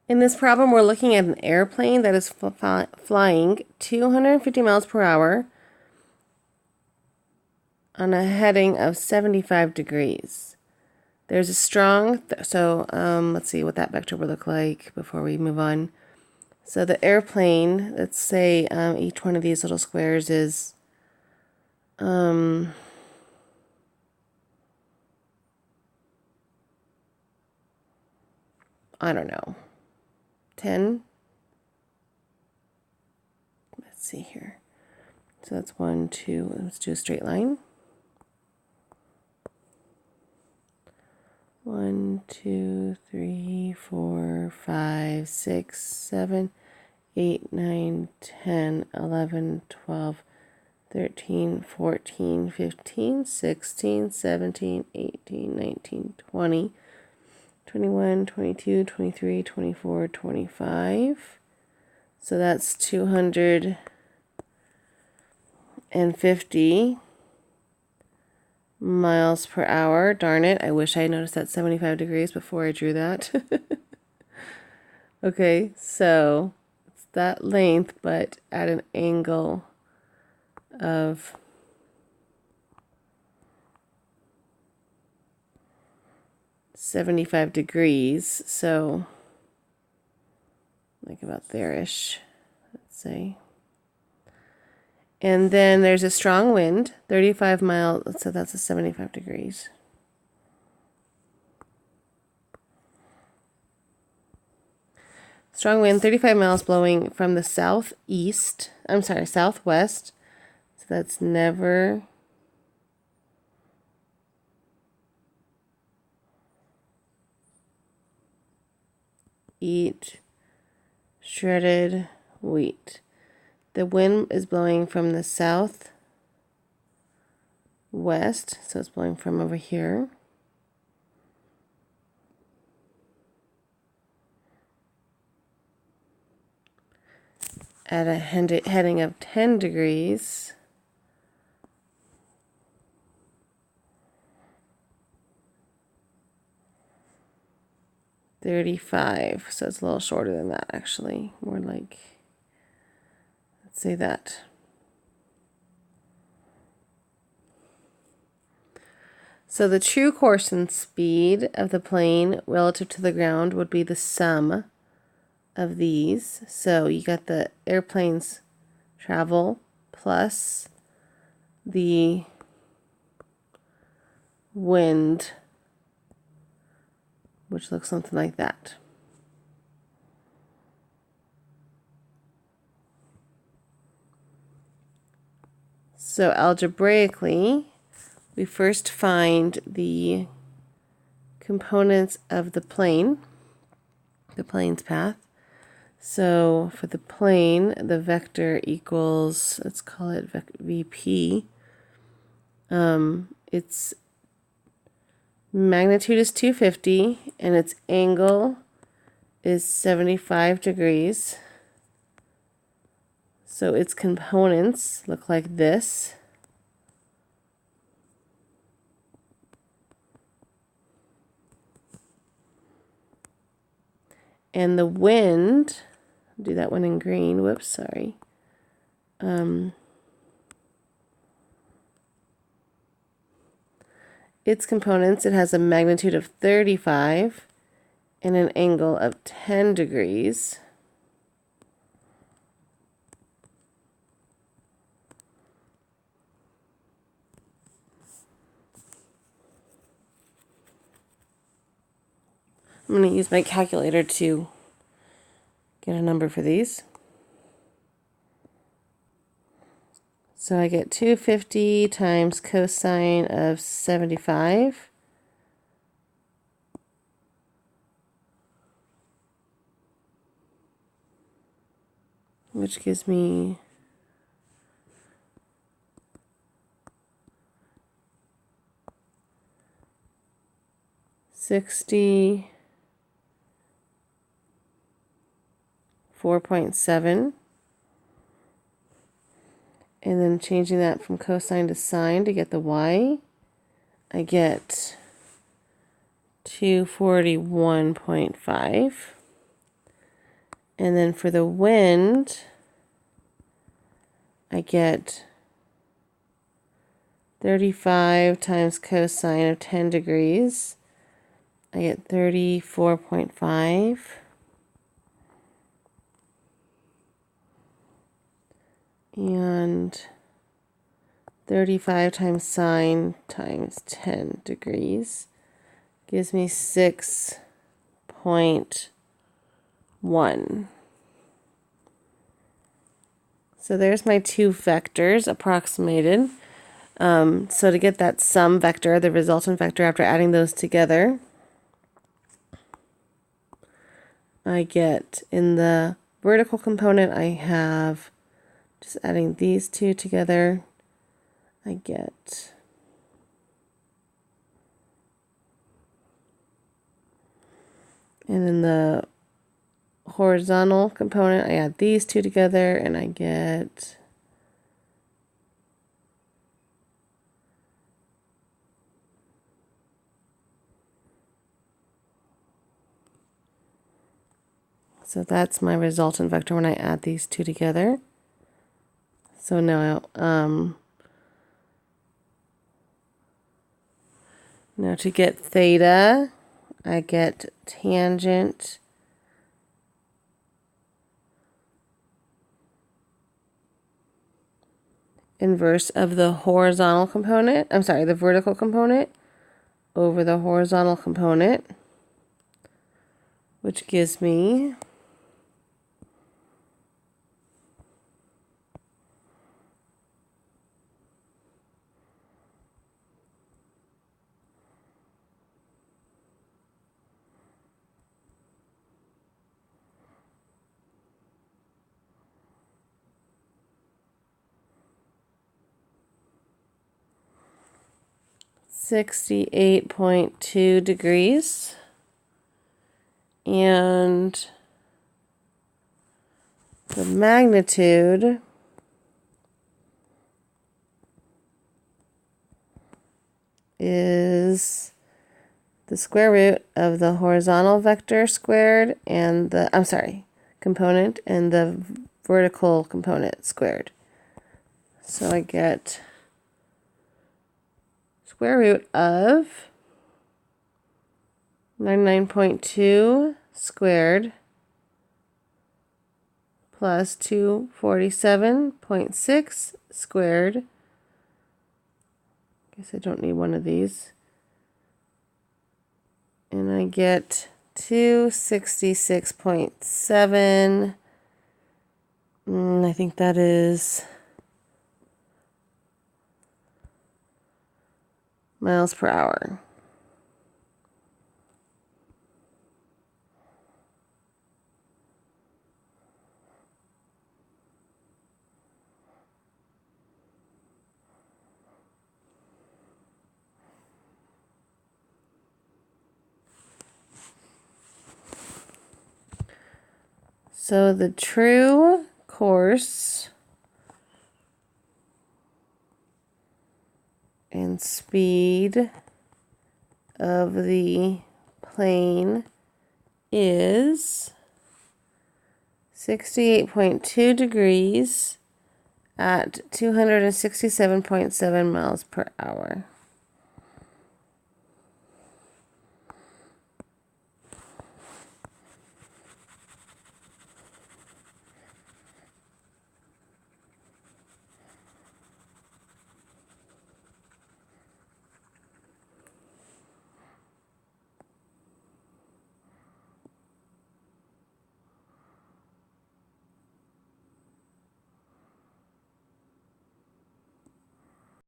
In this problem, we're looking at an airplane that is flying 250 miles per hour on a heading of 75 degrees. There's a strong, let's see what that vector would look like before we move on. So the airplane, let's say each one of these little squares is I don't know, 10. Let's see here. So that's 1, 2, let's do a straight line. 1, 2, 3, 4, 5, 6, 7, 8, 9, 10, 11, 12, 13, 14, 15, 16, 17, 18, 19, 20, 21, 22, 23, 24, 25. So that's 250 miles per hour. Darn it, I wish I had noticed that 75 degrees before I drew that. Okay, so it's that length, but at an angle of 75 degrees, so like about there-ish, let's say. And then there's a strong wind, 35 miles, so that's a 75 degrees. Strong wind, 35 miles blowing from the southwest. So that's never eat shredded wheat. The wind is blowing from the southwest, so it's blowing from over here. At a heading of 10 degrees. $35, so it's a little shorter than that actually. More like, let's say that. So the true course and speed of the plane relative to the ground would be the sum of these. So you got the airplane's travel plus the wind, which looks something like that. So algebraically, we first find the components of the plane's path. So for the plane, the vector equals, let's call it VP. Its magnitude is 250 and its angle is 75 degrees. So its components look like this. And the wind, do that one in green, whoops, sorry. Its components, it has a magnitude of 35 and an angle of 10 degrees. I'm going to use my calculator to get a number for these. So I get 250 times cosine of 75. Which gives me $64.7, and then changing that from cosine to sine to get the y, I get 241.5. And then for the wind, I get 35 times cosine of 10 degrees. I get 34.5. And 35 times sine times 10 degrees gives me 6.1. So there's my two vectors approximated. So to get that sum vector, the resultant vector, after adding those together, I get in the vertical component, I have, just adding these two together, I get and in the horizontal component, I add these two together and I get so that's my resultant vector when I add these two together. So now now to get theta, I get tangent inverse of the horizontal component, I'm sorry, the vertical component over the horizontal component, which gives me (68.2 degrees). And the magnitude is the square root of the horizontal vector squared and the, I'm sorry, component and the vertical component squared. So I get square root of 99.2 squared plus 247.6 squared. Guess I don't need one of these. And I get 266.7. I think that is miles per hour. So the true course and speed of the plane is 68.2 degrees at 267.7 miles per hour.